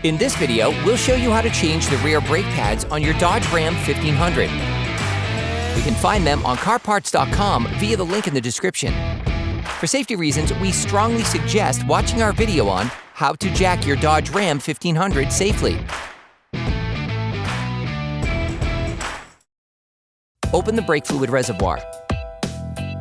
In this video, we'll show you how to change the rear brake pads on your Dodge Ram 1500. You can find them on CarParts.com via the link in the description. For safety reasons, we strongly suggest watching our video on how to jack your Dodge Ram 1500 safely. Open the brake fluid reservoir.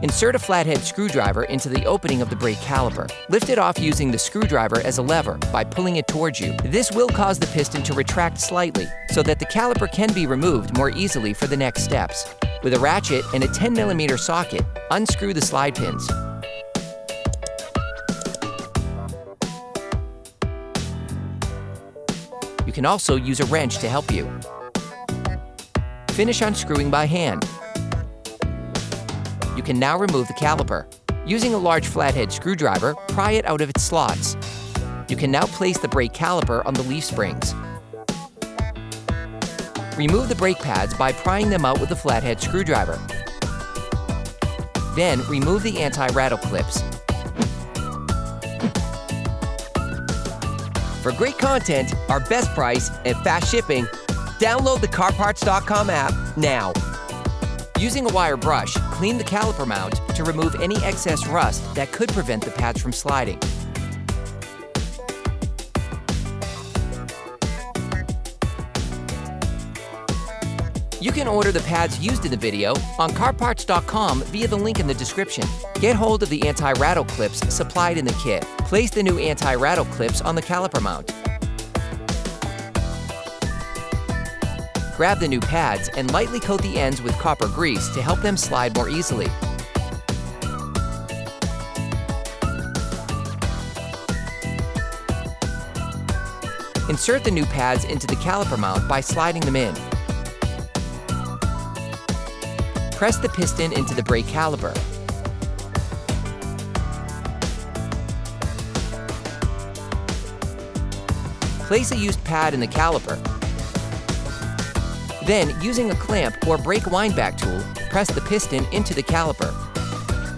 Insert a flathead screwdriver into the opening of the brake caliper. Lift it off using the screwdriver as a lever by pulling it towards you. This will cause the piston to retract slightly so that the caliper can be removed more easily for the next steps. With a ratchet and a 10mm socket, unscrew the slide pins. You can also use a wrench to help you. Finish unscrewing by hand. You can now remove the caliper. Using a large flathead screwdriver, pry it out of its slots. You can now place the brake caliper on the leaf springs. Remove the brake pads by prying them out with a flathead screwdriver. Then remove the anti-rattle clips. For great content, our best price, and fast shipping, download the CarParts.com app now. Using a wire brush, clean the caliper mount to remove any excess rust that could prevent the pads from sliding. You can order the pads used in the video on CarParts.com via the link in the description. Get hold of the anti-rattle clips supplied in the kit. Place the new anti-rattle clips on the caliper mount. Grab the new pads and lightly coat the ends with copper grease to help them slide more easily. Insert the new pads into the caliper mount by sliding them in. Press the piston into the brake caliper. Place a used pad in the caliper. Then, using a clamp or brake windback tool, press the piston into the caliper.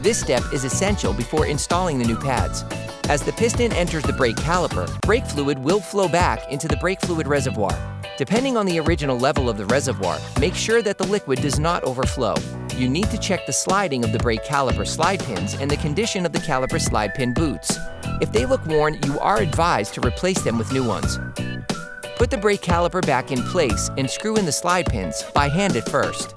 This step is essential before installing the new pads. As the piston enters the brake caliper, brake fluid will flow back into the brake fluid reservoir. Depending on the original level of the reservoir, make sure that the liquid does not overflow. You need to check the sliding of the brake caliper slide pins and the condition of the caliper slide pin boots. If they look worn, you are advised to replace them with new ones. Put the brake caliper back in place and screw in the slide pins by hand at first.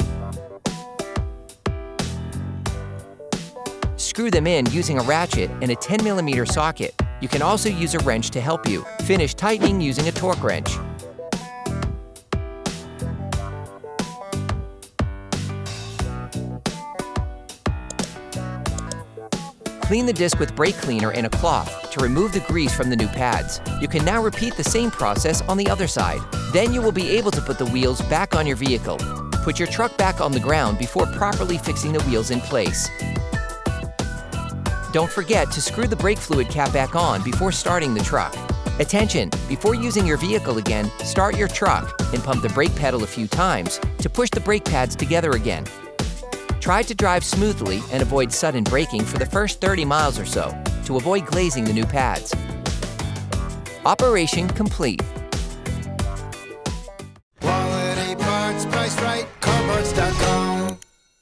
Screw them in using a ratchet and a 10mm socket. You can also use a wrench to help you. Finish tightening using a torque wrench. Clean the disc with brake cleaner and a cloth to remove the grease from the new pads. You can now repeat the same process on the other side. Then you will be able to put the wheels back on your vehicle. Put your truck back on the ground before properly fixing the wheels in place. Don't forget to screw the brake fluid cap back on before starting the truck. Attention! Before using your vehicle again, start your truck and pump the brake pedal a few times to push the brake pads together again. Try to drive smoothly and avoid sudden braking for the first 30 miles or so to avoid glazing the new pads. Operation complete.